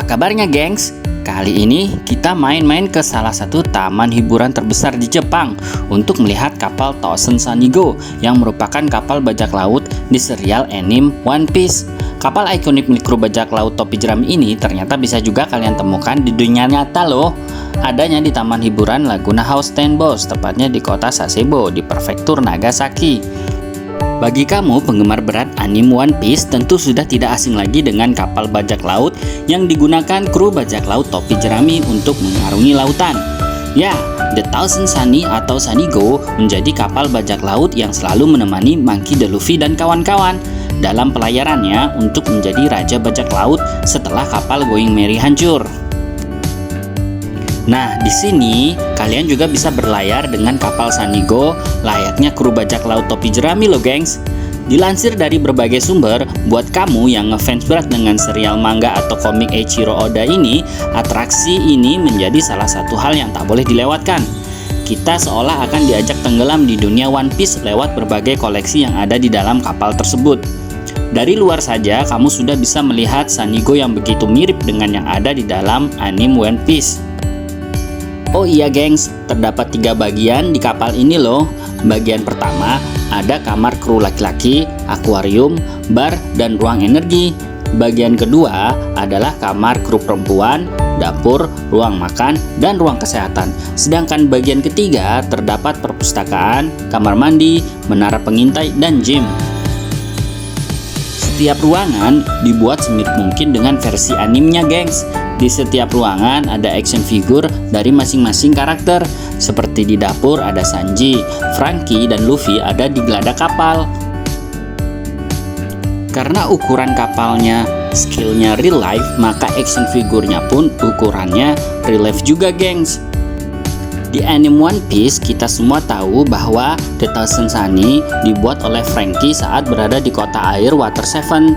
kabarnya gengs? Kali ini kita main-main ke salah satu taman hiburan terbesar di Jepang untuk melihat kapal Thousand Sunny Go yang merupakan kapal bajak laut di serial anime One Piece. Kapal ikonik milik kru bajak laut topi jerami ini ternyata bisa juga kalian temukan di dunia nyata loh. Adanya di taman hiburan Laguna House Stenbosch, tepatnya di kota Sasebo di prefektur Nagasaki. Bagi kamu penggemar berat anime One Piece, tentu sudah tidak asing lagi dengan kapal bajak laut yang digunakan kru bajak laut topi jerami untuk mengarungi lautan. Ya, The Thousand Sunny atau Sunny Go menjadi kapal bajak laut yang selalu menemani Monkey D. Luffy dan kawan-kawan dalam pelayarannya untuk menjadi raja bajak laut setelah kapal Going Merry hancur. Nah, di sini kalian juga bisa berlayar dengan kapal Sunny Go layaknya kru bajak laut topi jerami loh, gengs. Dilansir dari berbagai sumber, buat kamu yang ngefans berat dengan serial manga atau komik Eiichiro Oda ini, atraksi ini menjadi salah satu hal yang tak boleh dilewatkan. Kita seolah akan diajak tenggelam di dunia One Piece lewat berbagai koleksi yang ada di dalam kapal tersebut. Dari luar saja, kamu sudah bisa melihat Sunny Go yang begitu mirip dengan yang ada di dalam anime One Piece. Oh iya gengs, terdapat 3 bagian di kapal ini loh. Bagian pertama ada kamar kru laki-laki, akuarium, bar, dan ruang energi. Bagian kedua adalah kamar kru perempuan, dapur, ruang makan, dan ruang kesehatan. Sedangkan bagian ketiga terdapat perpustakaan, kamar mandi, menara pengintai, dan gym. Setiap ruangan dibuat semirip mungkin dengan versi animenya, gengs. Di setiap ruangan ada action figure dari masing-masing karakter. Seperti di dapur ada Sanji, Franky, dan Luffy ada di geladak kapal. Karena ukuran kapalnya skillnya real life, maka action figurnya pun ukurannya real life juga, gengs. Di anime One Piece, kita semua tahu bahwa The Thousand Sunny dibuat oleh Franky saat berada di kota air Water 7.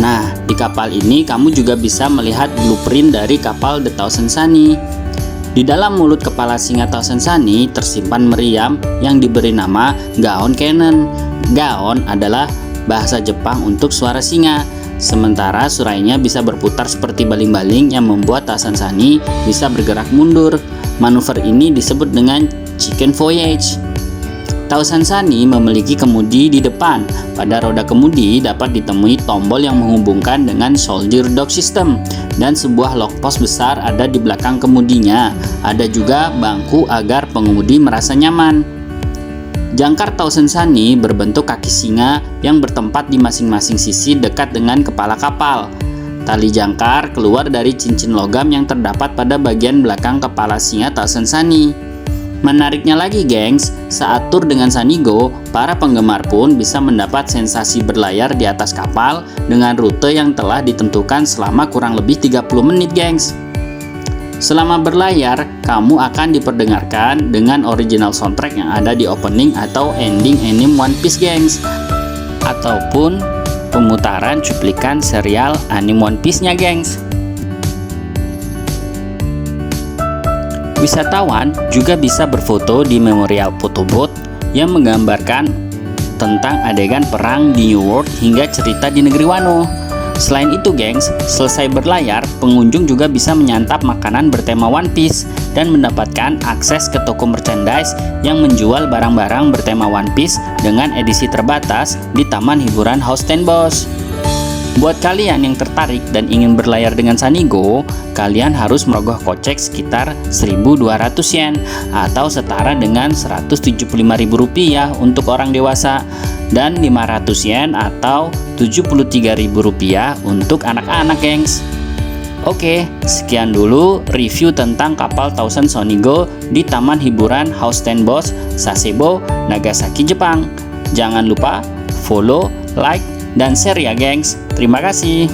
Nah, di kapal ini kamu juga bisa melihat blueprint dari kapal The Thousand Sunny. Di dalam mulut kepala singa Thousand Sunny tersimpan meriam yang diberi nama Gaon Cannon. Gaon adalah bahasa Jepang untuk suara singa. Sementara surainya bisa berputar seperti baling-baling yang membuat Thousand Sunny bisa bergerak mundur. Manuver ini disebut dengan Chicken Voyage. Thousand Sunny memiliki kemudi di depan. Pada roda kemudi dapat ditemui tombol yang menghubungkan dengan Soldier Dock System, dan sebuah lock post besar ada di belakang kemudinya. Ada juga bangku agar pengemudi merasa nyaman. Jangkar Thousand Sunny berbentuk kaki singa yang bertempat di masing-masing sisi dekat dengan kepala kapal. Tali jangkar keluar dari cincin logam yang terdapat pada bagian belakang kepala singa Thousand Sunny. Menariknya lagi, gengs, saat tur dengan Sunny Go, para penggemar pun bisa mendapat sensasi berlayar di atas kapal dengan rute yang telah ditentukan selama kurang lebih 30 menit, gengs. Selama berlayar, kamu akan diperdengarkan dengan original soundtrack yang ada di opening atau ending anime One Piece, gengs. Ataupun pemutaran cuplikan serial anime One Piece-nya, gengs. Wisatawan juga bisa berfoto di memorial photo booth yang menggambarkan tentang adegan perang di New World hingga cerita di negeri Wano. Selain itu, gengs, selesai berlayar, pengunjung juga bisa menyantap makanan bertema One Piece dan mendapatkan akses ke toko merchandise yang menjual barang-barang bertema One Piece dengan edisi terbatas di Taman Hiburan House Stenbosch. Buat kalian yang tertarik dan ingin berlayar dengan Sunny Go, kalian harus merogoh kocek sekitar 1.200 yen atau setara dengan Rp175.000 untuk orang dewasa dan 500 yen atau Rp73.000 untuk anak-anak, gengs. Oke, sekian dulu review tentang kapal Thousand Sunny Go di Taman Hiburan House Stenbosch, Sasebo, Nagasaki, Jepang. Jangan lupa follow, like, dan share ya, gengs. Terima kasih.